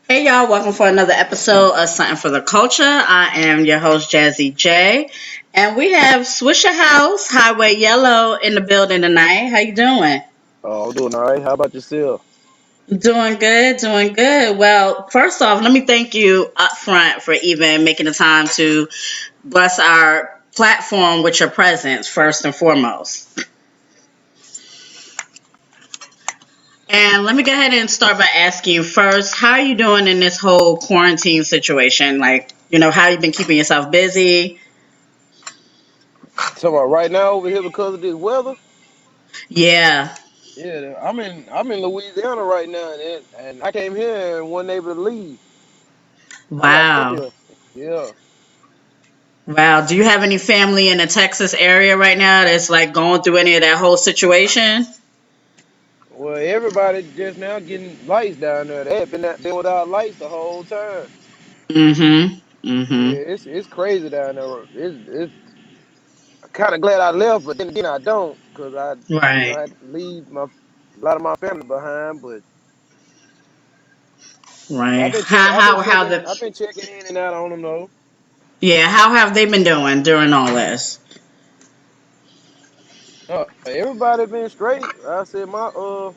Hey y'all, welcome for another episode of Something for the Culture. I am your host Jazzy J, and we have SwishaHouse, Highway Yellow in the building tonight. How you doing? Oh, I'm doing all right. How about yourself? Doing good, doing good. Well, first off, let me thank you up front for even making the time to bless our platform with your presence first and foremost. And let me go ahead and start by asking you first, how are you doing in this whole quarantine situation? Like, how you been keeping yourself busy? So right now over here because of this weather, Yeah. yeah, I'm in Louisiana right now, and I came here and wasn't able to leave. I got stuck Wow. here. Yeah. Wow. Do you have any family in the Texas area right now that's like going through any of that whole situation? Well, everybody just now getting lights down there. They had been without lights the whole time. Mm-hmm. Mm-hmm. Yeah, it's crazy down there. It's kind of glad I left, but then again I don't, cause I Right. had to leave a lot of my family behind. But Right. How the I've been checking in and out on them though. yeah, how have they been doing during all this? Everybody been straight. I said of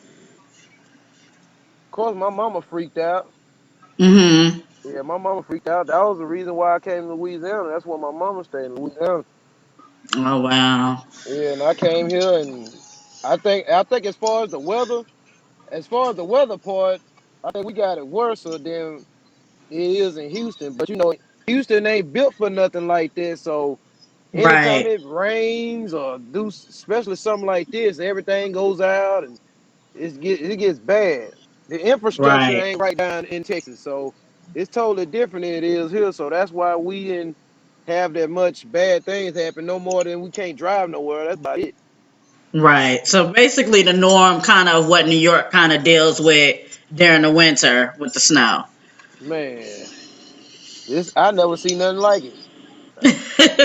course my mama freaked out. Mm-hmm. Yeah, my mama freaked out. That was the reason why I came to Louisiana. That's where my mama stayed in Louisiana. Oh wow. Yeah, and I came here and I think as far as the weather part, I think we got it worse than it is in Houston. But Houston ain't built for nothing like this. So anytime Right. it rains or especially something like this, everything goes out and it gets bad. The infrastructure Right. ain't right down in Texas, so it's totally different than it is here. So that's why we didn't have that much bad things happen. No more than we can't drive nowhere. That's about it. Right. So basically the norm kind of what New York kind of deals with during the winter with the snow. Man, this I never seen nothing like it.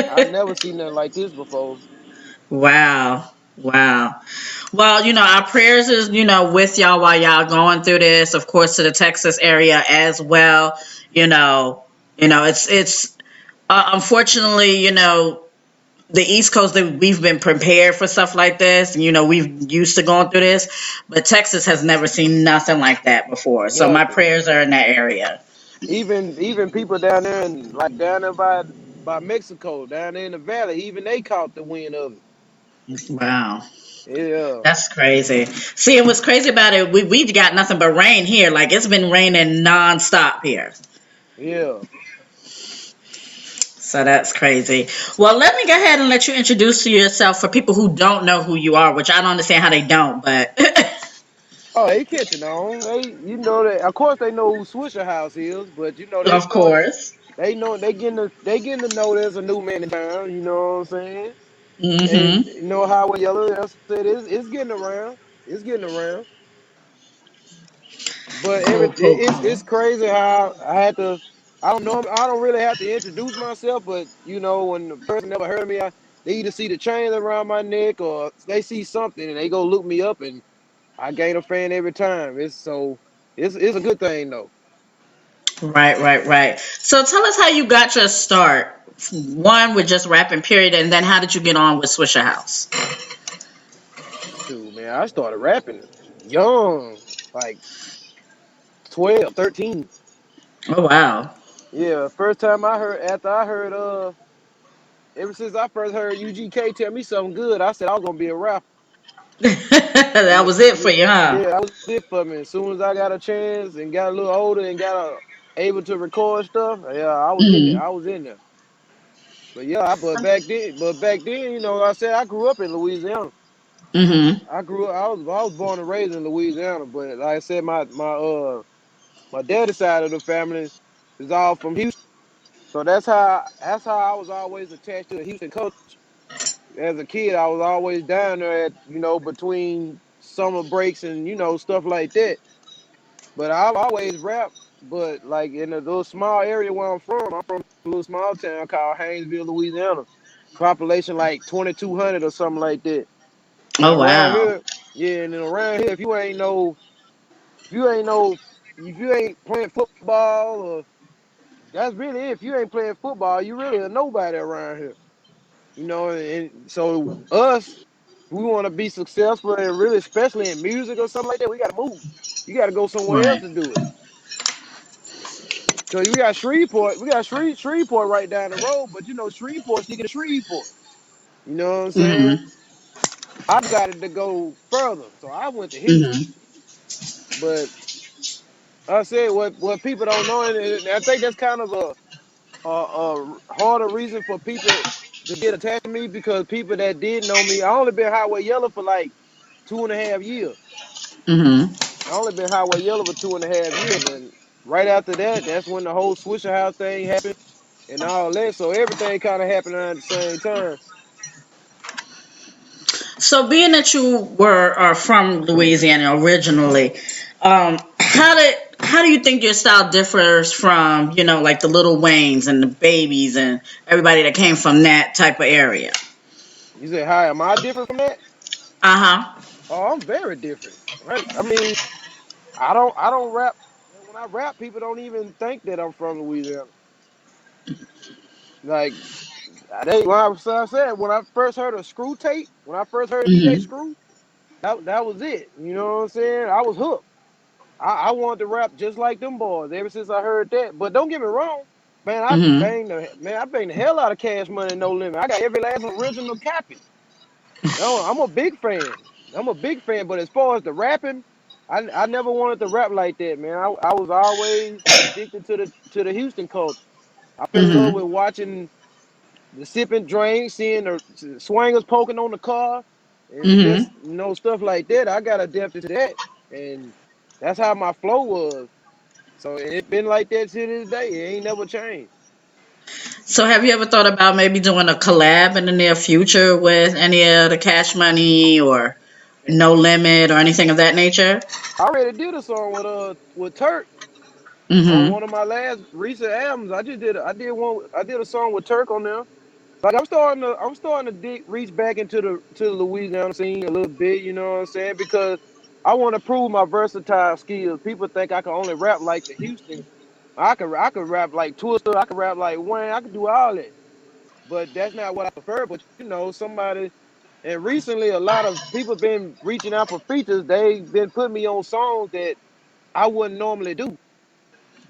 I never seen nothing like this before. Wow. Wow. Well, our prayers is, with y'all while y'all going through this, of course, to the Texas area as well. You know, it's unfortunately, the East Coast that we've been prepared for stuff like this. We've used to going through this, but Texas has never seen nothing like that before. So Yeah, my prayers are in that area. even people down there and like down there by Mexico, down there in the valley, even they caught the wind of it. Wow. Yeah, That's crazy. See, and what's crazy about it, we've got nothing but rain here. Like it's been raining nonstop here. yeah. So that's crazy. Well, let me go ahead and let you introduce yourself for people who don't know who you are, which I don't understand how they don't, but Oh, they catching on. You know that. Of course, they know who SwishaHouse is, but of course. they getting to know there's a new man in town. You know what I'm saying? And Mm-hmm. you know how Yella. I said it's getting around. It's getting around. But Cool, cool, it's cool. crazy how I had to. I don't know. I don't really have to introduce myself, but when the person never heard of me, they either see the chain around my neck or they see something and they go look me up, and I gain a fan every time. It's a good thing though. Right, right, right. So tell us how you got your start. One with just rapping, period, and then how did you get on with Swisher House? Shoot, man, I started rapping young, like 12, 13. Oh wow. Yeah, first time I heard, after I heard, ever since I first heard UGK tell me something good, I said I was gonna be a rapper. That Yeah, was it for yeah, you, huh? yeah, that was it for me. As soon as I got a chance and got a little older and able to record stuff, yeah, I was in there. Mm-hmm. I was in there. But yeah, but back then, I said I grew up in Louisiana. Mm-hmm. I was born and raised in Louisiana, but like I said, my daddy's side of the family is all from Houston. So that's how I was always attached to the Houston culture. As a kid, I was always down there between summer breaks and stuff like that. But I've always rapped, but like in a little small area where I'm from a little small town called Haynesville, Louisiana. Population like 2,200 or something like that. And Oh around wow. here, yeah, and then around here, if you ain't no if you ain't playing football, or that's really it. If you ain't playing football, you really a nobody around here. And so us, we want to be successful, and really, especially in music or something like that, we got to move. You got to go somewhere else Right. to do it. Cause we got Shreveport right down the road, but Shreveport sticking to Shreveport. You know what I'm saying? Mhm. I decided to go further, so I went to Houston. Mhm. But I said what people don't know, and I think that's kind of a harder reason for people to get attached to me, because people that did know me, I only been Highway Yellow for like 2.5 years. Mhm. I only been Highway Yellow for 2.5 years, and right after that, that's when the whole SwishaHouse thing happened and all that. So everything kind of happened at the same time. So, being that you were are from Louisiana originally, how do you think your style differs from like the Little Waynes and the Babies and everybody that came from that type of area? You say, "Hi, am I different from that?" Uh huh. Oh, I'm very different. Right? I mean, I don't rap. When I rap, people don't even think that I'm from Louisiana. Like so I said, when I first heard a Screw tape, when I first heard DJ Mhm. Screw, that was it. You know what I'm saying? I was hooked. I wanted to rap just like them boys ever since I heard that. But don't get me wrong, man. Mhm. I banged the hell out of Cash Money No Limit. I got every last original copy. No, I'm a big fan. I'm a big fan. But as far as the rapping, I never wanted to rap like that, man. I was always addicted to the Houston culture. I fell in love Mhm. with watching the sipping drink, seeing the swingers poking on the car, and just Mhm. stuff like that. I got adapted to that, and that's how my flow was. So it's been like that to this day. It ain't never changed. So, have you ever thought about maybe doing a collab in the near future with any of the Cash Money or No Limit or anything of that nature? I already did a song with Turk on Mhm. one of my last recent albums. I did a song with Turk on there. Like I'm starting to reach back into the Louisiana scene a little bit, you know what I'm saying? Because I want to prove my versatile skills. People think I can only rap like the Houston. I could rap like Twister, I could rap like Wayne, I could do all that. But that's not what I prefer. But somebody, and recently a lot of people been reaching out for features. They've been putting me on songs that I wouldn't normally do.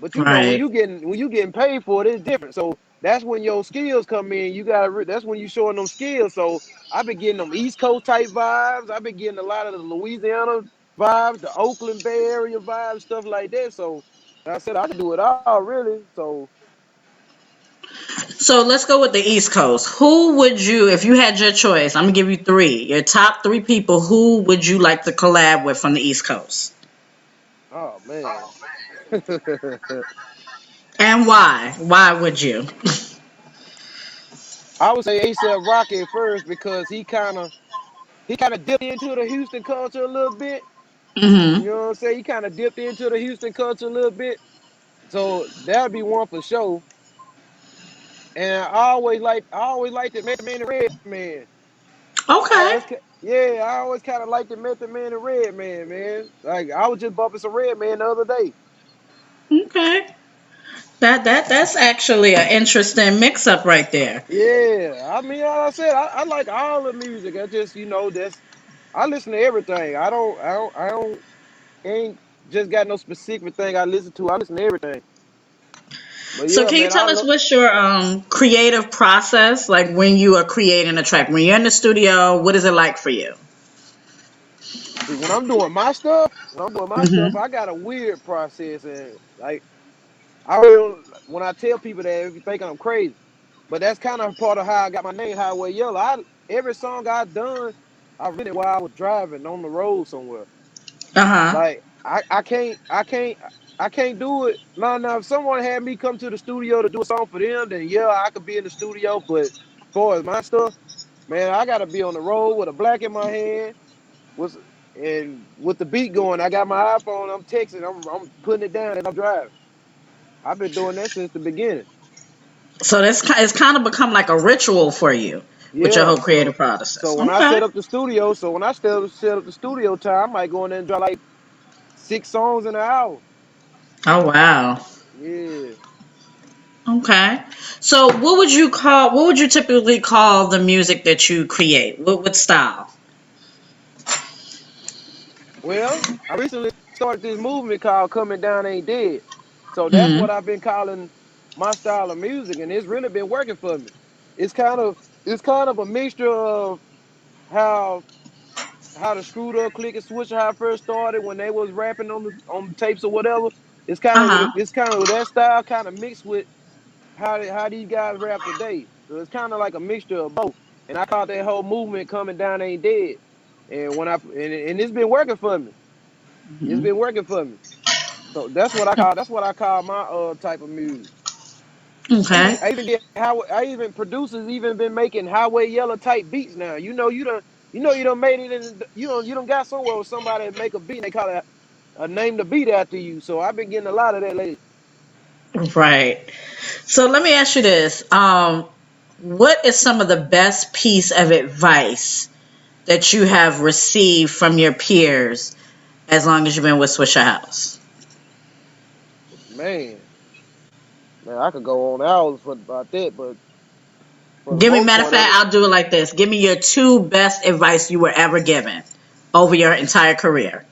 But when Right. you getting paid for it, it's different. So that's when your skills come in. That's when you showing them skills. So I've been getting them East Coast type vibes. I've been getting a lot of the Louisiana vibes, the Oakland Bay Area vibes, stuff like that. So like I said, I can do it all really. So So let's go with the East Coast. Who would you, if you had your choice, I'm gonna give you three, your top three people, who would you like to collab with from the East Coast? oh man. And why? Why would you? I would say ASAP Rocky at first, because he kind of dipped into the Houston culture a little bit. You Mm-hmm. know what I'm saying? He kind of dipped into the Houston culture a little bit. So that'd be one for sure. And I always liked the Method Man and Red Man. Okay. Yeah, I always kind of liked the Method Man and Red Man. Like I was just bumping some Red Man the other day. Okay. That's actually an interesting mix up right there. Yeah, I mean, like I said, I like all the music. I just, that's I listen to everything. I don't ain't just got no specific thing I listen to. I listen to everything. But So yeah, can you man, I tell us love. what's your creative process like when you are creating a track? When you're in the studio, what is it like for you? See, when I'm doing my stuff, Mm-hmm. I got a weird process, and like I will when I tell people that, if you think I'm crazy, but that's kind of part of how I got my name, Highway Yellow. Every song I done, I written it while I was driving on the road somewhere. Uh-huh. Like I can't do it. Now, if someone had me come to the studio to do a song for them, then yeah, I could be in the studio. But as far as my stuff, man, I gotta be on the road with a black in my hand, with and with the beat going. I got my iPhone. I'm texting. I'm putting it down as I'm driving. I've been doing that since the beginning. So it's kind of become like a ritual for you with your whole Yeah. creative So process. when I Okay. set up the studio, so when I set up the studio time, I might go in there and drop like 6 songs in an hour. Oh wow. Yeah. Okay. So what would you typically call the music that you create? What style? Well, I recently started this movement called "Coming Down Ain't Dead," so that's Hmm. what I've been calling my style of music, and it's really been working for me. It's kind of it's kind of a mixture of how how the screwed up click and switcher how I first started when they was rapping on the tapes or whatever. Uh-huh. It's kind of that style kind of mixed with how these guys rap today. So it's kind of like a mixture of both. And I call that whole movement "Coming Down Ain't Dead." And and it's been working for me. It's Hmm. been working for me. So that's what I call my type of music. Okay. I even get how I even producers even been making highway yellow type beats now. You don't made it in you don't got somewhere with somebody that make a beat and they call it a name the beat after you. So I've been getting a lot of that lately. Right. So let me ask you this. What is some of the best piece of advice that you have received from your peers as long as you've been with SwishaHouse? Man, man, I could go on hours for about that, but for the Give me, most matter of part, fact, I'll do it like this. Give me your two best advice you were ever given over your entire career.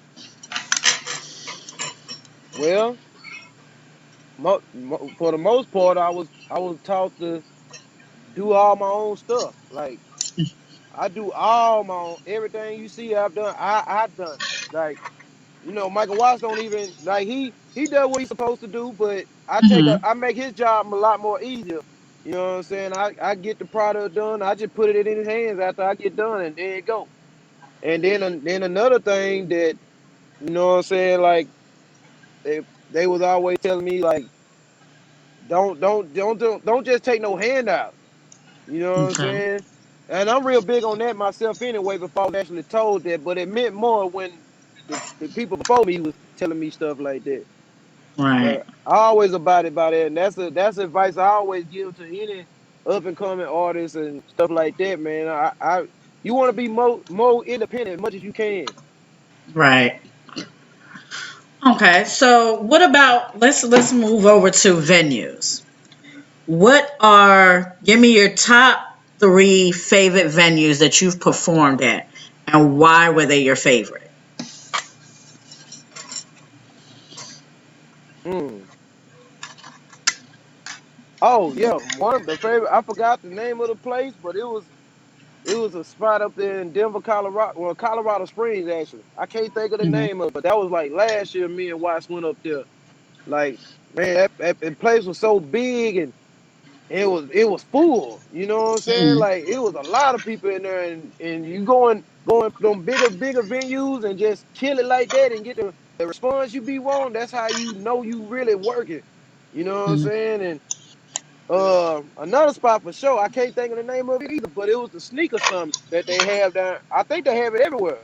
well, for the most part, I was taught to do all my own stuff. Like I do all my own everything you see I've done. I done it. Like Michael Watts don't even like he does what he's supposed to do, but Hmm. I make his job a lot more easier. You know what I'm saying? I get the product done. I just put it in his hands after I get done, and there you go. And then another thing that you know what I'm saying, like they was always telling me like don't just take no handout. You know what I'm Okay. saying? And I'm real big on that myself anyway. Before I was actually told that, but it meant more when the people before me was telling me stuff like that. Right. But I always abided by that, and that's advice I always give to any up and coming artists and stuff like that, man. I you want to be more independent as much as you can. Right. Okay. So what about let's move over to venues. What are give me your top three favorite venues that you've performed at and why were they your favorite? Mm. Oh yeah, one of the favorite. I forgot the name of the place, but it was a spot up there in Denver, Colorado. Well, Colorado Springs actually. I can't think of the Hmm. name of it, but that was like last year. Me and Watts went up there. Like man, that place was so big and it was full. You know what I'm saying? Hmm. Like it was a lot of people in there, and you going from bigger venues and just kill it like that and get the response you be wanting. That's how you know you really working. You know what I'm Hmm. saying? And another spot for sure. I can't think of the name of it either, but it was the sneaker summit that they have down. I think they have it everywhere.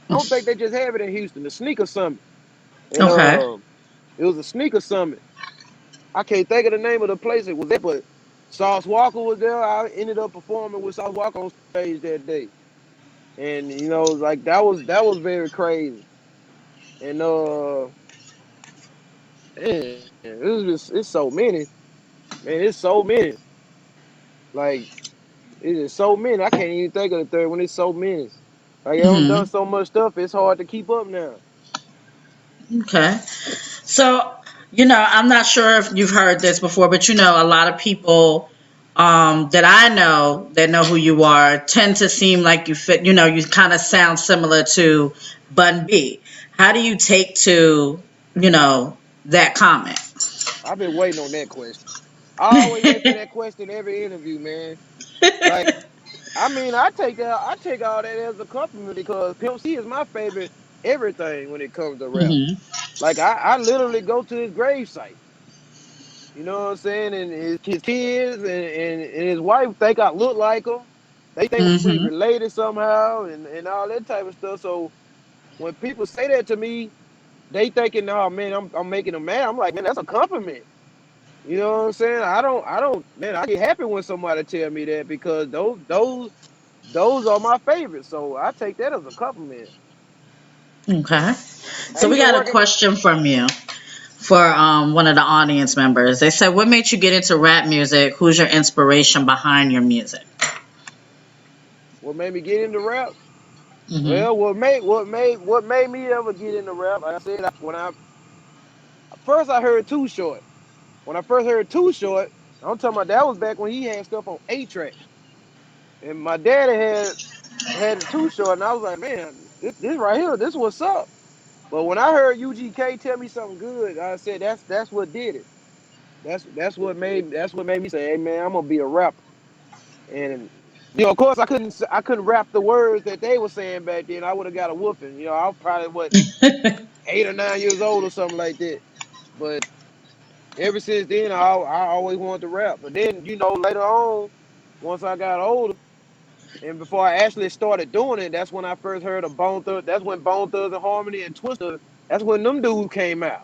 I don't think they just have it in Houston. The sneaker summit, and Okay. it was a sneaker summit. I can't think of the name of the place it was at, but Sauce Walker was there. I ended up performing with Sauce Walker on stage that day, and like that was very crazy. And man, it's so many, man. It's so many. Like it is so many. I can't even think of the third when it's so many. Like I'm done Hmm. so much stuff. It's hard to keep up now. Okay. So, I'm not sure if you've heard this before, but a lot of people that I know that know who you are tend to seem like you fit, you kind of sound similar to Bun B. How do you take to, that comment? I've been waiting on that question. I always answer that question every interview, man. Like I mean, I take all that as a compliment because Pimp C is my favorite everything when it comes to rap. Hmm. Like I literally go to his grave site. You know what I'm saying? And his kids and his wife think I look like him. They think we Hmm. related somehow and all that type of stuff. So when people say that to me, they thinking, oh man, I'm making them mad. I'm like, man, that's a compliment. You know what I'm saying? I don't man, I get happy when somebody tell me that because those are my favorites. So I take that as a compliment. Okay. I So we even got a working. question from you. for one of the audience members. They said, "What made you get into rap music? Who's your inspiration behind your music?" What made me get into rap? Mhm. Well, what made me ever get into rap? Like I said, when I first I heard Too Short. When I first heard Too Short, I'm talking about that was back when he had stuff on 8 track, and my daddy had it Too Short, and I was like, man, this right here, this what's up. But when I heard UGK tell me something good, I said that's what did it. That's what made me say, hey man, I'm gonna be a rapper. And of course, I couldn't rap the words that they were saying back then. I would have got a whooping. I was probably what 8 or 9 years old or something like that. But ever since then, I always wanted to rap. But then later on, once I got older, and before I actually started doing it, that's when I first heard of Bone Thugs. That's when Bone Thugs and Harmony and Twister. That's when them dudes came out.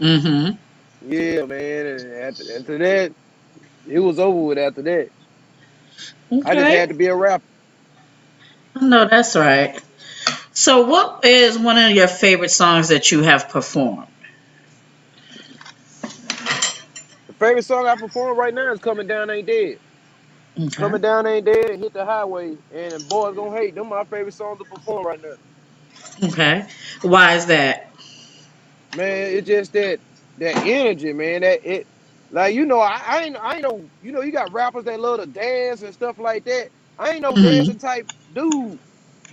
Mhm. Yeah, man. And after that, it was over with. After that, I just Okay. had to be a rapper. I know that's right. So, what is one of your favorite songs that you have performed? The favorite song I perform right now is "Coming Down Ain't Dead." Okay. Coming Down Ain't Dead and Hit the Highway. And Boys Gonna Hate. Them my favorite songs to perform right now. Okay. Why is that? Man, it's just that energy, man. That it like I ain't no you got rappers that love to dance and stuff like that. I ain't no Mhm. dancing type dude.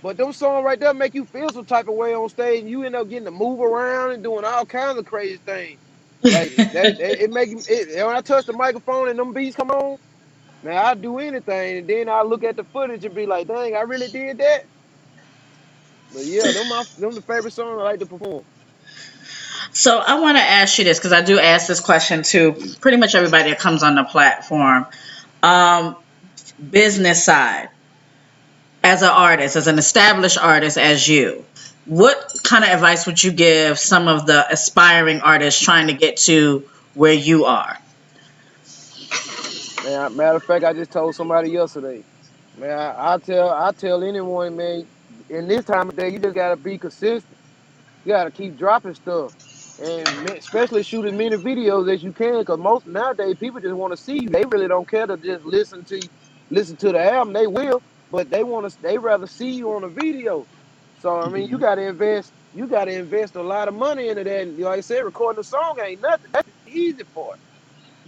But them songs right there make you feel some type of way on stage, and you end up getting to move around and doing all kinds of crazy things. Like that, it make when I touch the microphone and them beats come on, man, I do anything, and then I look at the footage and be like, dang, I really did that. But yeah, them the favorite song I like to perform. So, I want to ask you this because I do ask this question to pretty much everybody that comes on the platform. Um, Business side, as an artist, as an established artist, as you, what kind of advice would you give some of the aspiring artists trying to get to where you are? Man, matter of fact, I just told somebody yesterday. Man, I tell anyone, man, in this time of day, you just gotta be consistent. You gotta keep dropping stuff, and especially shoot as many videos as you can. Cause most nowadays people just want to see you. They really don't care to just listen to the album. They will, but they rather see you on a video. So I mean, you Mhm. gotta invest. You gotta invest a lot of money into that. And like I said, recording a song ain't nothing. That's the easy part.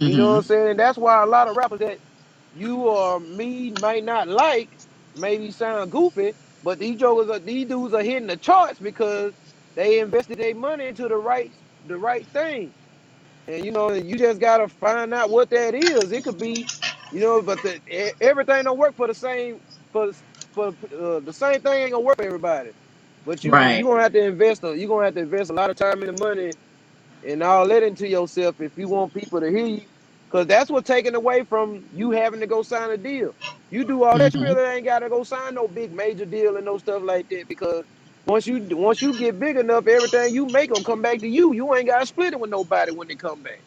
You know what I'm Mhm. saying? That's why a lot of rappers that you or me might not like maybe sound goofy, but these dudes are hitting the charts because they invested their money into the right thing. And you just gotta find out what that is. It could be, but everything don't work for the same for the same thing ain't gonna work for everybody. But you Right. gonna have to invest a lot of time and money and all that into yourself if you want people to hear you. Because that's what taking away from you having to go sign a deal. You do all that, you Mhm. really ain't got to go sign no big major deal and no stuff like that. Because once you get big enough, everything you make gonna come back to you. You ain't gotta split it with nobody when they come back.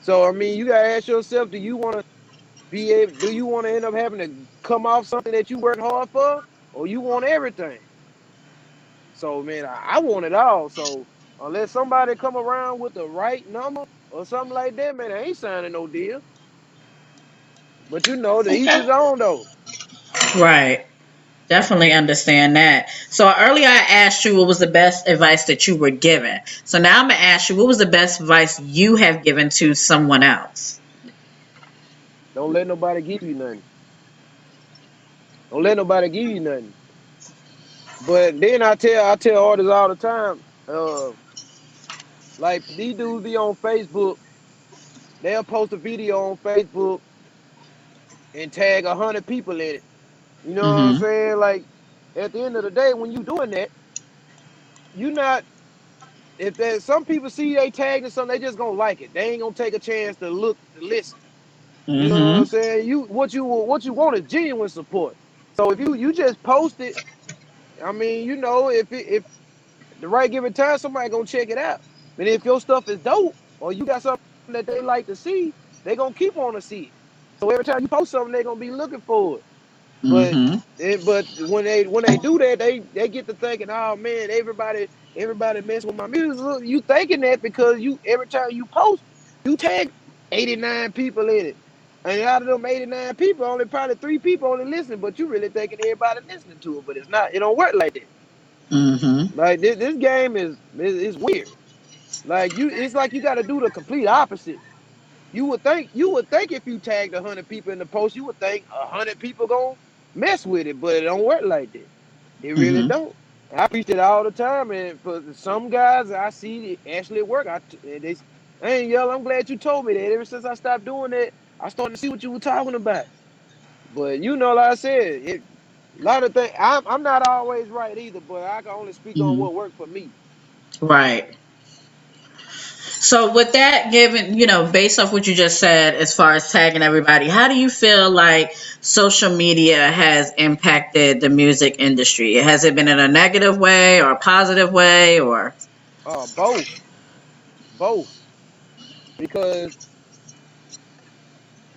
So I mean, you gotta ask yourself: Do you want to end up having to come off something that you worked hard for, or you want everything? So man, I want it all. So unless somebody come around with the right number or something like that, man, I ain't signing no deal. But the each Okay. his own though. Right. Definitely understand that. So earlier I asked you what was the best advice that you were given. So now I'm gonna ask you what was the best advice you have given to someone else. Don't let nobody give you nothing. Don't let nobody give you nothing. But then I tell artists all the time, like these dudes be on Facebook, they'll post a video on Facebook and tag 100 people in it. You know what I'm Mhm. saying? Like at the end of the day, when you doing that, you not if there's some people see they tagged or something, they just gonna like it. They ain't gonna take a chance to look to listen. You know what I'm Mhm. saying? What you want is genuine support. So if you just post it, I mean, if the right given time, somebody gonna check it out. But if your stuff is dope or you got something that they like to see, they gonna keep on to see it. So every time you post something, they gonna be looking for it. But Mhm. but when they do that, they get to thinking, oh man, everybody messing with my music. Look, you thinking that because you every time you post, you tag 89 people in it. And out of them 89 people, only probably 3 people only listen, but you really thinking everybody listening to it. But it's not, it don't work like that. Mhm. Like this game is weird. Like it's like you gotta do the complete opposite. You would think if you tagged 100 people in the post, you would think 100 people gonna mess with it, but it don't work like that. It really Mhm. don't. I preach it all the time, and for some guys I see it actually work. Hey, Yella, I'm glad you told me that. Ever since I stopped doing that, I started to see what you were talking about. But like I said, a lot of things. I'm not always right either, but I can only speak on Mhm. what worked for me. Right. So with that given, based off what you just said as far as tagging everybody, how do you feel like social media has impacted the music industry? Has it been in a negative way or a positive way or? Both, both, because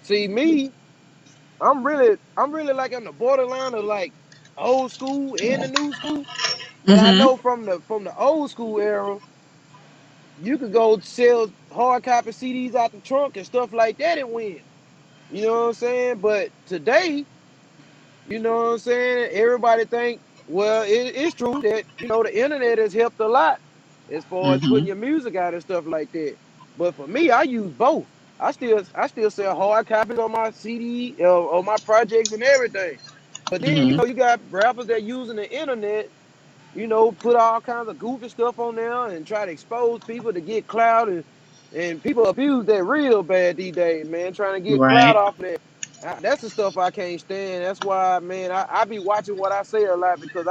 see me, I'm really like on the borderline of like old school and the new school. But I Mhm. know from the old school era, you could go sell hard copy CDs out the trunk and stuff like that and win. You know what I'm saying? But today, you know what I'm saying? Everybody think, well, it's true that the internet has helped a lot as far as putting Mhm. your music out and stuff like that. But for me, I use both. I still sell hard copies on my CD, on my projects and everything. But then Mhm. you got rappers that using the internet, put all kinds of goofy stuff on there and try to expose people to get clout, and people abuse that real bad these days, man, trying to get clout Right. off of that. That's the stuff I can't stand. That's why, man, I be watching what I say a lot because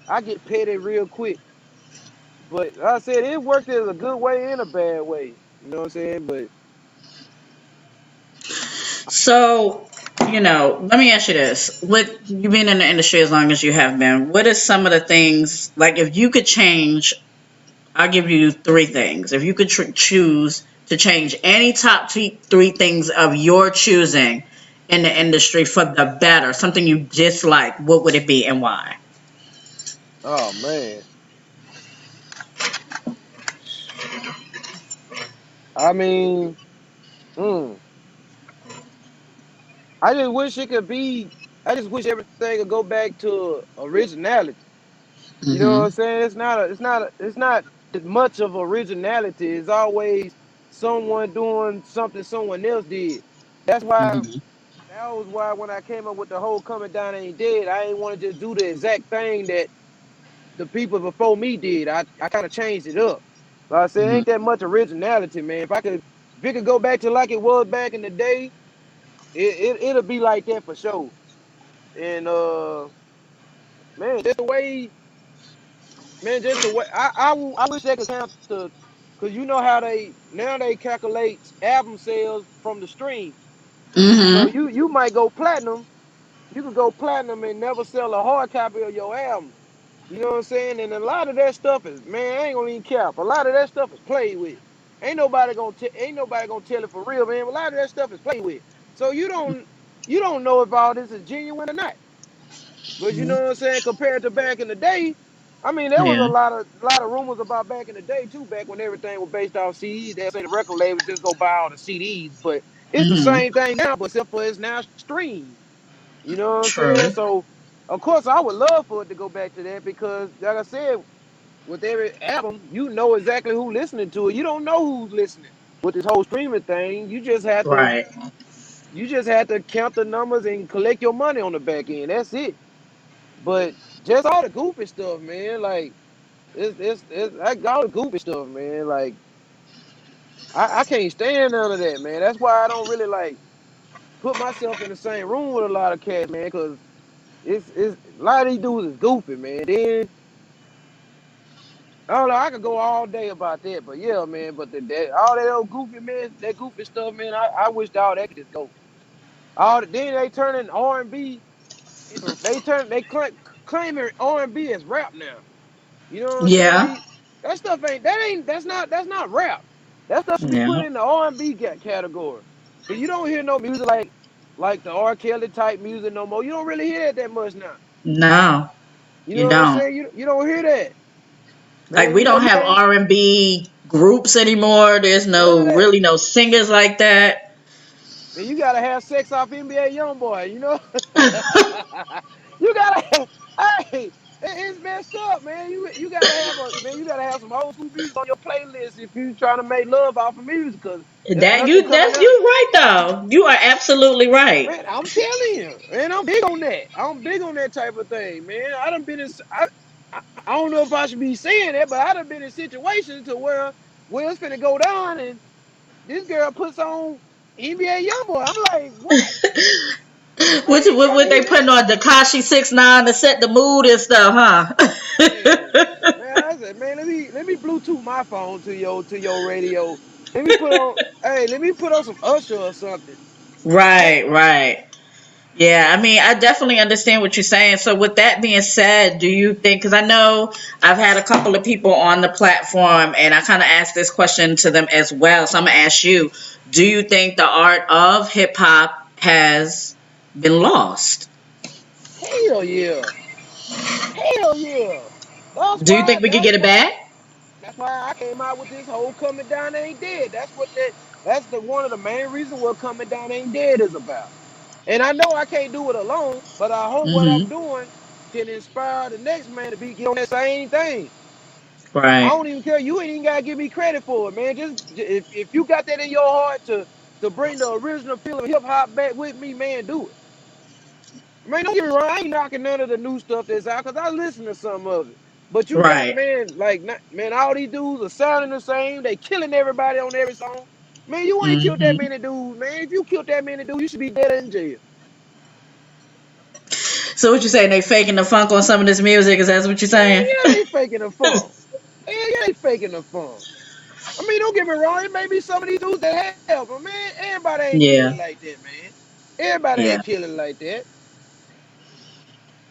I get petty real quick. But like I said, it worked as a good way and a bad way. You know what I'm saying? But So, let me ask you this. With you being in the industry as long as you have been, what are some of the things, like if you could change, I'll give you three things. If you could choose to change any top three things of your choosing in the industry for the better, something you dislike, what would it be and why? oh man, I mean, mm, I just wish it could be. I just wish everything could go back to originality. You know what I'm Mm-hmm. saying? It's not as much of originality. It's always someone doing something someone else did. That's why Mm-hmm. that was why when I came up with the whole coming down ain't dead, I ain't want to just do the exact thing that the people before me did. I kind of changed it up. Like I said, ain't that much originality, man. If it could go back to like it was back in the day, it'll be like that for sure. And man, just the way Man, just the way I wish they could count cause you know how they calculate album sales from the stream. So Mm-hmm. you might go platinum, you could go platinum and never sell a hard copy of your album. You know what I'm saying? And a lot of that stuff is, man, I ain't gonna even cap. A lot of that stuff is played with. Ain't nobody gonna tell it for real, man. A lot of that stuff is played with. So you don't know if all this is genuine or not. But you know what I'm saying? Compared to back in the day, I mean, there was a Yeah. lot of rumors about back in the day too. Back when everything was based off CDs, they say the record label just go buy all the CDs. But it's the Mm-hmm. same thing now, but except for it's now streamed. You know what I'm saying? True. So of course I would love for it to go back to that because, like I said, with every album, you know exactly who listening to it. You don't know who's listening with this whole streaming thing. Right. You just have to count the numbers and collect your money on the back end. That's it. But just all the goofy stuff, man. Like it's like all the goofy stuff, man. Like I can't stand none of that, man. That's why I don't really like put myself in the same room with a lot of cats, man. Cause it's a lot of these dudes is goofy, man. Then I don't know. I could go all day about that, but yeah, man. But all that old goofy, man, that goofy stuff, man. I wish all that could just go. Then they turning R&B. Claiming R&B as rap now. You know what I'm saying? Yeah. That stuff that's not rap. That stuff should be Yeah. put in the R&B category. Cause you don't hear no music like. like the R. Kelly type music no more. You don't really hear that much now. No, You you know what I'm don't. saying? You don't hear that, Like man. we You know don't you have can't R&B groups anymore. There's none of no that. really no singers like that. Man, you gotta have sex off NBA YoungBoy. You know, you gotta. Hey, it's messed up, man. You gotta have a man. You gotta have some old school music on your playlist if you trying to make love off of music, cause there's That nothing you coming that's out. you right though. You are absolutely right. Man, I'm telling you, man, I'm big on that. I'm big on that type of thing, man. I done been in. I don't know if I should be saying that, but I done been in situations to where it's finna go down, and this girl puts on NBA YoungBoy. I'm like, what? Like, What, bitch, what, y'all what hear they that? putting on Takashi 6ix9ine to set the mood and stuff, Man, huh? man, I said, man, let me Bluetooth my phone to your radio. Let me put on, hey, let me put on some Usher or something. Right, right. Yeah, I mean, I definitely understand what you're saying. So, with that being said, do you think, because I know I've had a couple of people on the platform and I kind of asked this question to them as well. So, I'm going to ask you, do you think the art of hip hop has been lost? Hell yeah, hell yeah. That's Do you why. think we could That's get it why. back? That's why I came out with this whole coming down ain't dead. That's what that. That's the one of the main reasons what coming down ain't dead is about. And I know I can't do it alone, but I hope what I'm Mm-hmm. doing can inspire the next man to be get on that same thing. I Right. don't even care. You ain't even gotta give me credit for it, man. Just if you got that in your heart to bring the original feel of hip hop back with me, man, do it. Man, don't get me wrong. I ain't knocking none of the new stuff that's out because I listen to some of it. But you got Right. man, like man, all these dudes are sounding the same. They killing everybody on every song. Man, you ain't killed that Mm-hmm. many dudes, man. If you killed that many dudes, you should be dead in jail. So, what you saying? They faking the funk on some of this music? Is that what you're Hell saying? yeah, they faking the funk. Hell yeah, they faking the funk. I mean, don't get me wrong. It may be some of these dudes that have, but man, everybody ain't Yeah. killing like that, man. Everybody Yeah. ain't killing like that.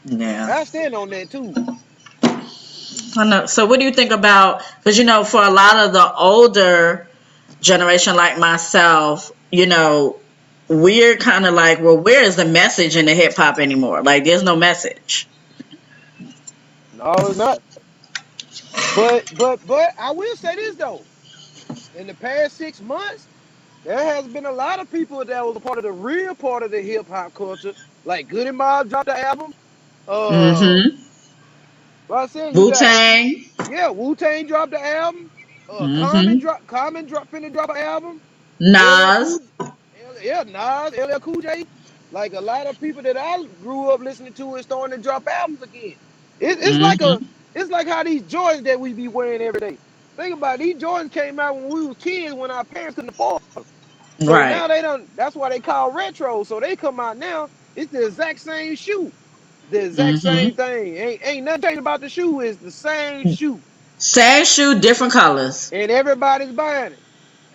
Yeah. I stand on that too. I know. So, what do you think about? Because for a lot of the older generation, like myself, we're kind of like, well, where is the message in the hip hop anymore? Like, there's no message. No, it's not. But I will say this though. In the past 6 months, there has been a lot of people that was a part of the real part of the hip hop culture. Like Goody Mob dropped the album. Mm-hmm. Like I said, you Wu got Tang. yeah, Wu Tang dropped the album. Mm-hmm. Common finna drop an album. LL Nas. Cool, yeah, Nas, LL Cool J. Like a lot of people that I grew up listening to is starting to drop albums again. It's like Mm-hmm. it's like how these Jordans that we be wearing every day. Think about it, these Jordans came out when we was kids when our parents couldn't afford them. So Right. now they don't. That's why they call retro. So they come out now. It's the exact same shoe, the exact same Mm-hmm. thing. Ain't nothing changed about the shoe. It's the same shoe, Same shoe, different colors. and everybody's buying it.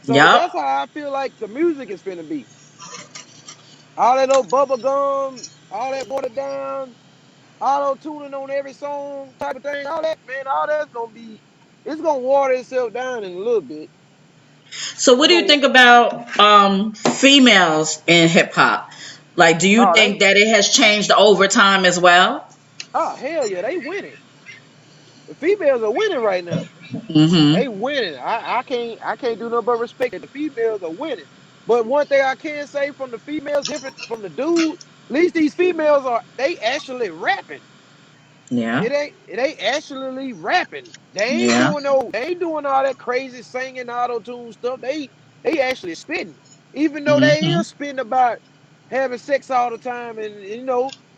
So that's Yup. how I feel like the music is finna be. All that old bubble gum, all that watered down, auto tuning on every song type of thing. All that, man, all that's gonna be. It's gonna water itself down in a little bit. So, what It's do you gonna. think about females in hip hop? Like, do you Oh, think that it has changed over time as well? oh hell yeah, they winning. The females are winning right now. Mm-hmm. They winning. I can't do nothing but respect it. The females are winning. But one thing I can say from the females, different from the dude, at least these females are they actually rapping. Yeah. It ain't actually rapping. Yeah. They ain't doing all that crazy singing auto tune stuff. They actually spitting. Even though they Mm-hmm. is spitting about having sex all the time, and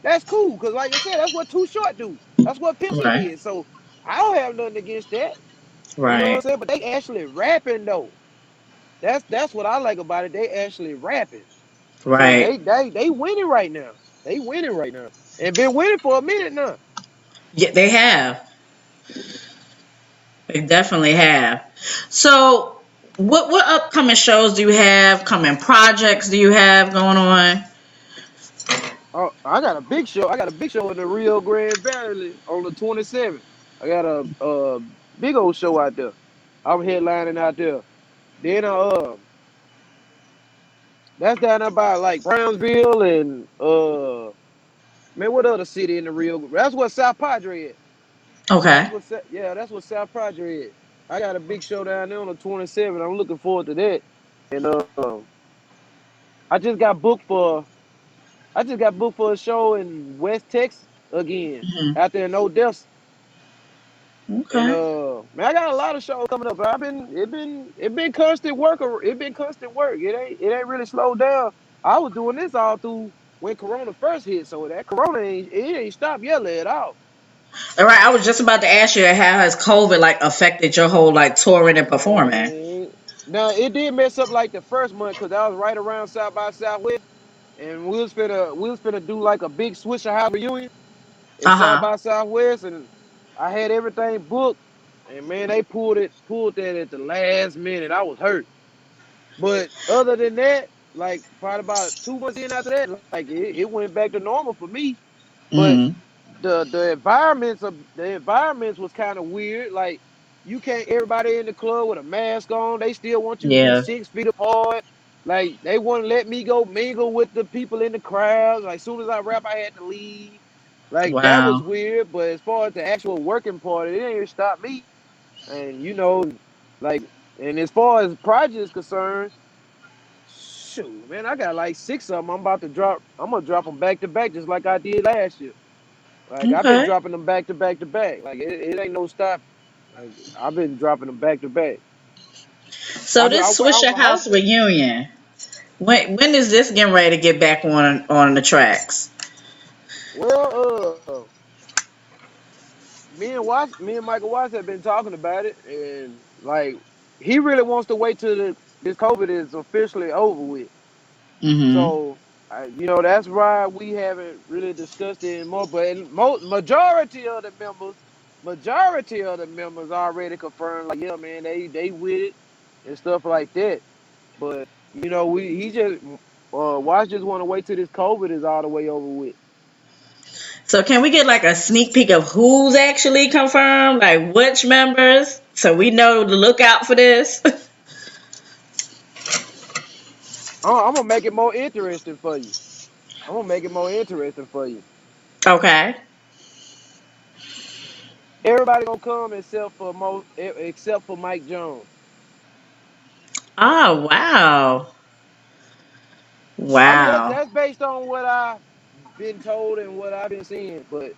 that's cool because like I said, that's what Too Short do. That's what Pimp Right. did. So I don't have nothing against that. You know what I'm Right. saying? But they actually rapping though. That's what I like about it. They actually rapping. So Right. they winning right now. They winning right now. And been winning for a minute now. Yeah, they have. They definitely have. So, what upcoming shows do you have? Coming projects do you have going on? Oh, I got a big show. I got a big show in the Rio Grande Valley on the 27th. I got a big old show out there. I'm headlining out there. Then That's down there by like Brownsville and man, what other city in the Rio? That's what South Padre is. Okay. Yeah, that's what South Padre is. I got a big show down there on the 27th. I'm looking forward to that. And I just got booked for I just got booked for a show in West Texas again Hmm. out there in Odessa. And Okay. man, I got a lot of shows coming up. It been constant work. It been constant work. It ain't really slowed down. I was doing this all through when Corona first hit, so that Corona ain't stopped Yella at all. All right. I was just about to ask you, how has COVID like affected your whole like touring and performing? Man, now it did mess up like the first month because I was right around South by Southwest, and we was finna do like a big SwishaHouse reunion in Uh South huh. by Southwest, and I had everything booked, and man, they pulled that at the last minute. I was hurt. But other than that, like probably about 2 months in after that, like it went back to normal for me. But Mm. the environments was kind of weird. Like you can't everybody in the club with a mask on. They still want you to be Yeah. 6 feet apart. Like they wouldn't let me go mingle with the people in the crowd. Like as soon as I rap, I had to leave. Like that was Wow. weird. But as far as the actual working part, it didn't even stop me. And like and as far as projects concerned. Shoot, man, I got like six of them. I'm about to drop. I'm gonna drop them back to back, just like I did last year. Like I've been Okay. dropping them back to back to back. Like it ain't no stopping. Like I've been dropping them back to back. So this Swisher Hope. House reunion, when is this getting ready to get back on the tracks? Well, me and Michael Watts have been talking about it, and like he really wants to wait till this COVID is officially over with. Mm-hmm. So, that's why we haven't really discussed it anymore. But majority of the members already confirmed, like, yeah, man, they with it and stuff like that. But we he just Watch just want to wait till this COVID is all the way over with. So can we get like a sneak peek of who's actually confirmed, like which members, so we know to look out for this? I'm gonna make it more interesting for you. I'm gonna make it more interesting for you. Okay. Everybody gonna come except for Mike Jones. Oh wow. I mean, Wow. that's based on what I've been told and what I've been seeing. But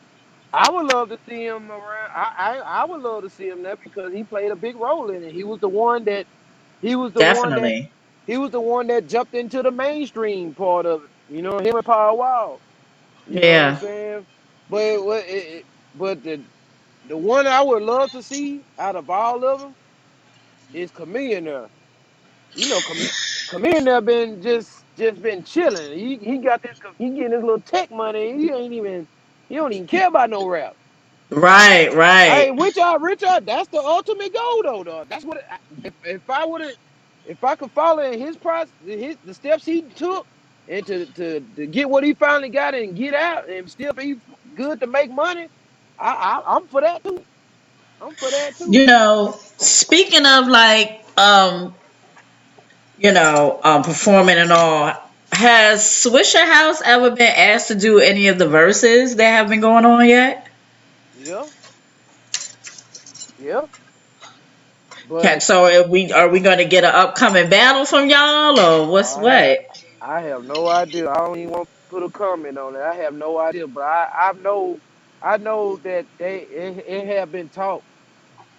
I would love to see him around. I would love to see him there because he played a big role in it. He was the one that Definitely. he was the one that jumped into the mainstream part of it. Him and Power Wall. You know what I'm Yeah. saying? But but the one I would love to see out of all of them is Chameleon there. You know, Chameleon there been just been chilling. He getting his little tech money. He don't even care about no rap. Right, Hey, right. Richard, that's the ultimate goal, though. That's what if I would have, if I could follow in his process, the steps he took, and to get what he finally got and get out and still be good to make money, I'm for that too. I'm for that too. Speaking of like performing and all, has Swisher House ever been asked to do any of the verses that have been going on yet? Yeah, yeah. Okay, But so are we going to get an upcoming battle from y'all, or what's I have what? I have no idea. I don't even want to put a comment on it. I have no idea. But I know that it have been talked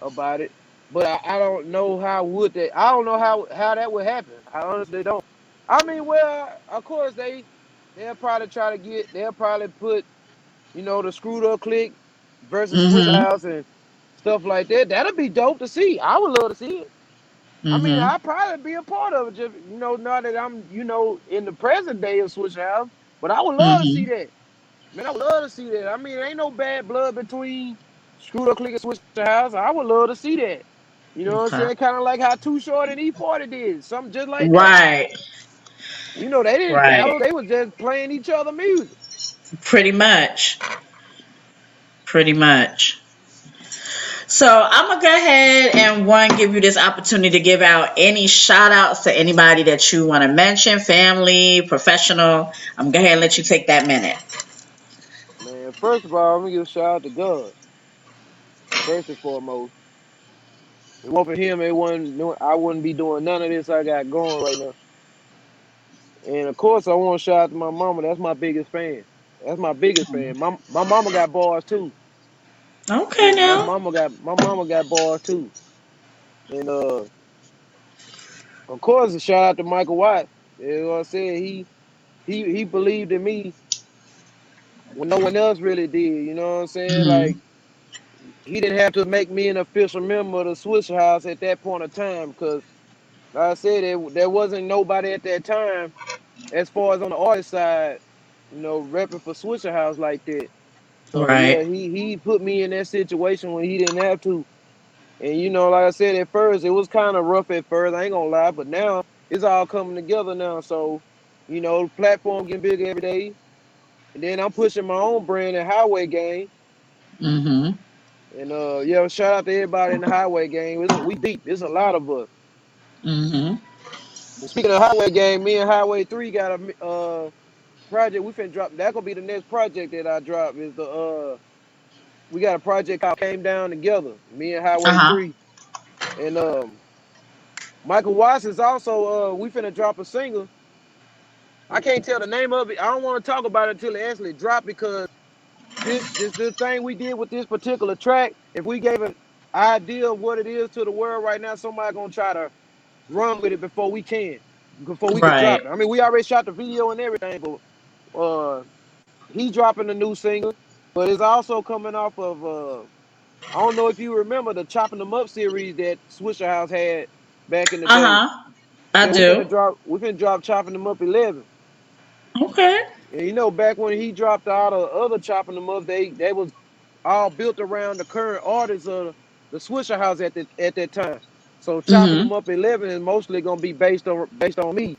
about it, but I don't know how would that. I don't know how that would happen. I honestly don't. I mean, well, of course they'll probably try to get. They'll probably put the screwed up click versus Mm-hmm. SwishaHouse and stuff like that. That'd be dope to see. I would love to see it. I mean, Mm-hmm. I'd probably be a part of it. Just now that I'm in the present day of SwishaHouse, but I would love to see Mm-hmm. that. Man, I would love to see that. I mean, there ain't no bad blood between Screwed Up Click and SwishaHouse. I would love to see that. You know what I'm Okay. saying? Kind of like how Too Short and E40 did. Something just like that. Right. They didn't Right. battle. They was just playing each other music. Pretty much. Pretty much. So I'm gonna go ahead and give you this opportunity to give out any shout outs to anybody that you want to mention, family, professional. I'm gonna go ahead and let you take that minute. Man, first of all, I'm gonna give a shout out to God. First and foremost. If it wasn't for him, I wouldn't be doing none of this I got going right now. And of course, I want to shout out to my mama. That's my biggest fan. That's my biggest fan. My mama got bars too. Okay, See, now. my mama got bars too. And of course, a shout out to Michael Watts. You know what I said? He believed in me when no one else really did. You know what I'm saying? Hmm. Like he didn't have to make me an official member of the SwishaHouse at that point of time because, like I said, there wasn't nobody at that time as far as on the artist side, repping for SwishaHouse like that. So yeah, Right. he put me in that situation when he didn't have to. And like I said, at first it was kind of rough at first. I ain't gonna lie, but now it's all coming together now. So, the platform getting bigger every day. And then I'm pushing my own brand and highway game. Hmm. And yeah, shout out to everybody in the highway game. We deep. It's a lot of us. Hmm. And speaking of highway game, me and Highway 3 got a project we finna drop. That gonna be the next project that I drop is the we got a project called Came Down Together. Me and Uh Highway huh. 3. And Michael Watts is also we finna drop a single. I can't tell the name of it. I don't want to talk about it until it actually drop because this thing we did with this particular track, if we gave an idea of what it is to the world right now, somebody gonna try to run with it before we could drop Right. it. I mean, we already shot the video and everything, but he dropping a new single, but it's also coming off of I don't know if you remember the Chopping Them Up series that SwishaHouse had back in the Uh day. huh. I Yeah, do. we finna drop Chopping Them Up 11. Okay. And back when he dropped all the other Chopping Them Up, they was all built around the current artists of the SwishaHouse at that time. So Chopping Hmm. Them Up 11 is mostly gonna be based on me.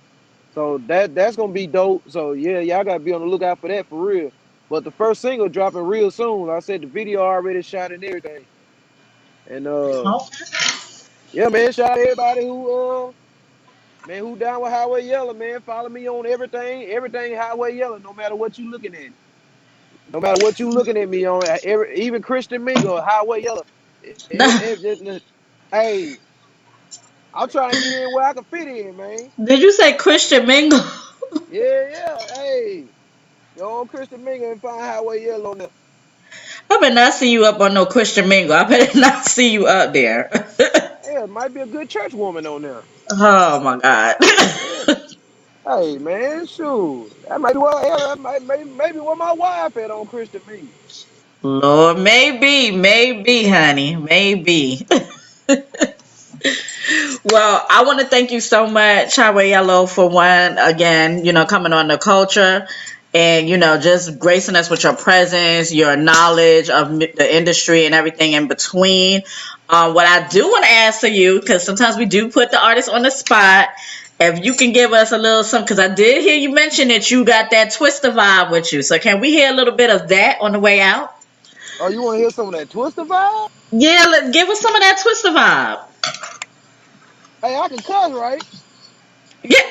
So that's gonna be dope. So yeah, y'all gotta be on the lookout for that for real. But the first single dropping real soon. Like I said the video already shot and everything. And Okay. yeah, man, shout out to everybody who down with Highway Yella, man. Follow me on everything Highway Yella, no matter what you looking at. No matter what you looking at me on, even Christian Mingle, Highway Yella. Hey, I'm trying to get in where I can fit in, man. Did you say Christian Mingle? Yeah, yeah. Hey, go on Christian Mingle and find Highway Yella on there. I better not see you up on no Christian Mingle. I better not see you up there. Yeah, it might be a good church woman on there. Oh my God. Yeah. Hey, man, shoot. That might be what hell, maybe where my wife at on Christian Mingle. Lord, maybe, honey, maybe. Well, I want to thank you so much, Highway Yellow, for one, again, coming on the culture and, just gracing us with your presence, your knowledge of the industry and everything in between. What I do want to ask of you, because sometimes we do put the artist on the spot, if you can give us a little something, because I did hear you mention that you got that Twister vibe with you. So can we hear a little bit of that on the way out? Oh, you want to hear some of that Twister vibe? Yeah, give us some of that Twister vibe. Hey, I can cuss, right?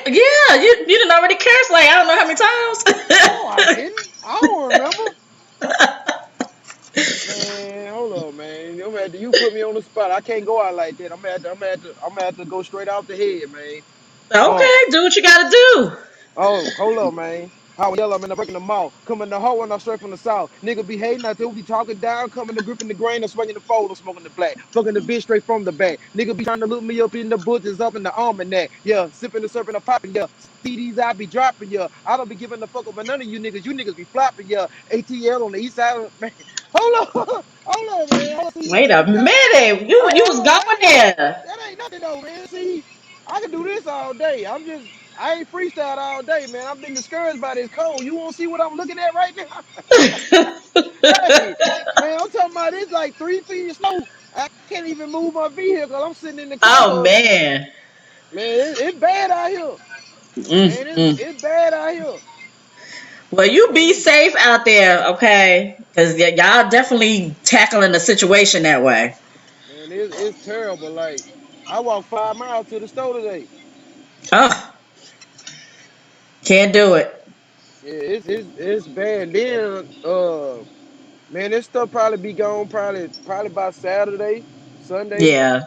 Yeah, you didn't already curse like I don't know how many times. No, I didn't. I don't remember. Man, hold on, man. You put me on the spot. I can't go out like that. I'm gonna have to go straight off the head, man. Oh, Okay, do what you gotta do. oh, hold up, man. How yellow, man, I'm breaking the mall. Coming the hoe and I'm straight from the south. Nigga be hating, I still be talking down, coming to gripping the grain, I'm swinging the fold, I'm smoking the black. Fucking the bitch straight from the back. Nigga be trying to look me up in the bushes, up in the almanac. Yeah, sipping the serpent, I'm popping, yeah. CDs I be dropping, yeah. I don't be giving a fuck about none of you niggas. You niggas be flopping, yeah. ATL on the east side, man. Hold on, hold on, man. Hold on, Wait a see, minute, you hey, was hold on, going there. that ain't nothing though, man. See, I can do this all day. I ain't freestyled all day, man. I've been discouraged by this cold. You won't see what I'm looking at right now? Hey, man, I'm talking about it's like 3 feet of snow. I can't even move my vehicle. I'm sitting in the car Oh because, man. man, it's bad out here. Man, Mm-mm. it's bad out here. Well, you Man, be safe out there, okay? Because y'all definitely tackling the situation that way. it's terrible. Like I walked 5 miles to the store today. Oh, can't do it. Yeah, it's bad. Then man, this stuff probably be gone probably by Saturday, Sunday. Yeah.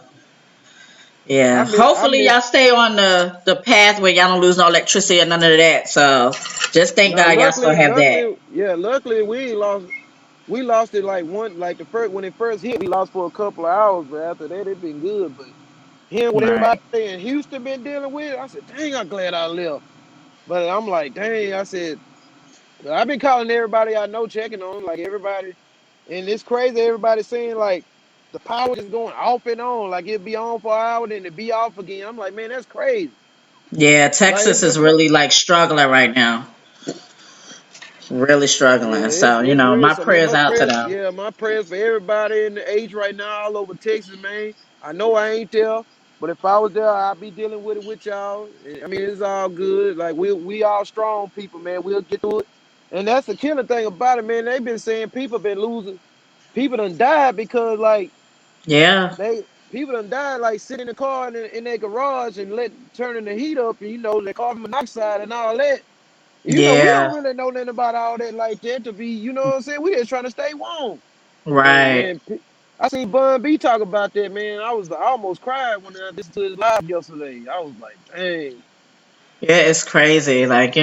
Yeah. I Hopefully miss y'all stay on the path where y'all don't lose no electricity or none of that. So just thank now God y'all still have that. luckily we ain't lost. We lost it like the first when it first hit, we lost for a couple of hours, but after that it been good. But hearing what everybody Right. in Houston been dealing with, I said, dang, I'm glad I left. But I'm like, dang, I said, but I've been calling everybody I know, checking on like everybody, and it's crazy. Everybody saying like the power just going off and on, like it'll be on for an hour, then it be off again. I'm like, man, that's crazy. Yeah, Like Texas it's is just like, really like struggling right now. Really yeah, struggling. So, it's real. my So man, prayers out to them. my prayers for everybody in the age right now, all over Texas, man. I know I ain't there, but if I was there, I'd be dealing with it with y'all. I mean, it's all good. Like we all strong people, man. We'll get through it. And that's the killer thing about it, man. They've been saying people been losing. People done died because like Yeah. they people done died like sitting in the car in their garage and turning the heat up and the carbon monoxide and all that. We don't Yeah. really know nothing about all that like that to be, you know what I'm saying? We just trying to stay warm. And Right. man, I seen Bun B talk about that, man. I almost cried when I listened to his live yesterday. I was like, dang. Yeah, it's crazy. Like,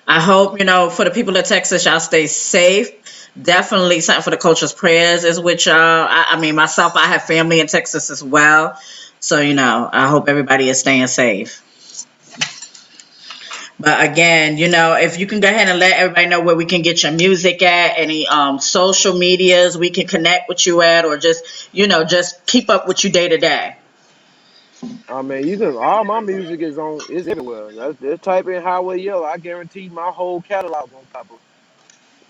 I hope, for the people of Texas, y'all stay safe. Definitely something for the culture's prayers is with y'all. I mean, myself, I have family in Texas as well. So, I hope everybody is staying safe. But again, if you can go ahead and let everybody know where we can get your music at, any social medias we can connect with you at, or just keep up with you day to day. I mean, you can all my music is everywhere. Just type in Highway Yellow. I guarantee my whole catalog on top of it.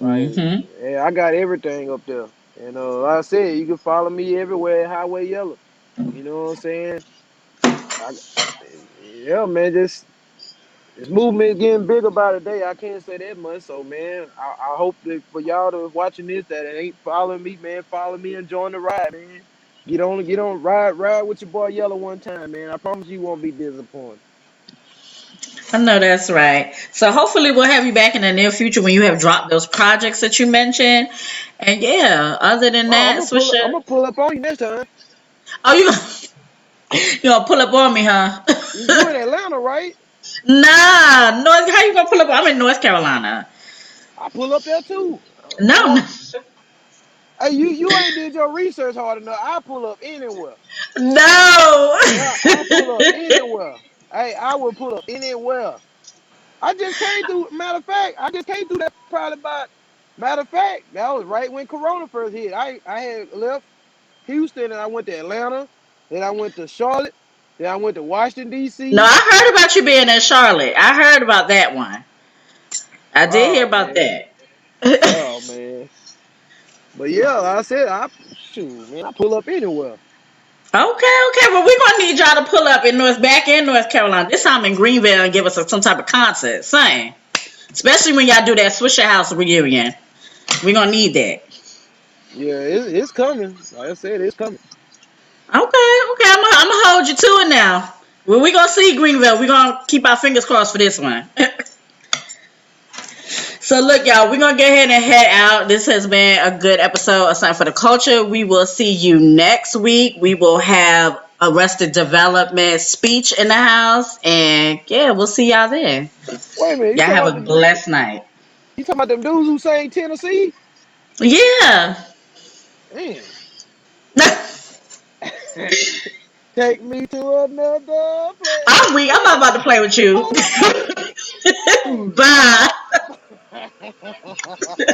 Like, Mm-hmm. yeah, I got everything up there. And like I said, you can follow me everywhere at Highway Yellow. You know what I'm saying? I, yeah, man, just this movement is getting bigger by the day. I can't say that much. So, man, I hope that for y'all to watching this that ain't following me, man, follow me and join the ride, man. Get on, ride with your boy Yellow one time, man. I promise you won't be disappointed. I know that's right. So hopefully we'll have you back in the near future when you have dropped those projects that you mentioned. And yeah, other than Oh, that, Swisha. I'm gonna pull up on you next time. Oh, you gonna pull up on me, huh? You in Atlanta, right? Nah, North. How you gonna pull up? I'm in North Carolina. I pull up there too. No, no, Hey, you ain't did your research hard enough. I pull up anywhere. no. Yeah, I pull up anywhere. Hey, I will pull up anywhere. I just came through. Matter of fact, I just came through that probably about. Matter of fact, that was right when Corona first hit. I had left Houston and I went to Atlanta. Then I went to Charlotte. Then I went to Washington No, D.C. I heard about you being in Charlotte. I heard about that one. I did hear Oh about man, that. oh man. But yeah, like I said I shoot man. I pull up anywhere. Okay. Well, we're gonna need y'all to pull up back in North Carolina. This time in Greenville and give us some type of concert, same. Especially when y'all do that SwishaHouse reunion. We're gonna need that. Yeah, it's coming. Like I said, it's coming. Okay. I'm gonna hold you to it now. Well, we gonna see Greenville. We're gonna keep our fingers crossed for this one. So look, y'all, we're gonna go ahead and head out. This has been a good episode of Something for the Culture. We will see you next week. We will have Arrested Development speech in the house. And yeah, we'll see y'all then. Wait a minute, Y'all have a blessed night. you talking about them dudes who sang Tennessee? Yeah. Damn. Take me to another I'm weak. I'm not place. about to play with you. Hold on. Hey. Bye. Hey.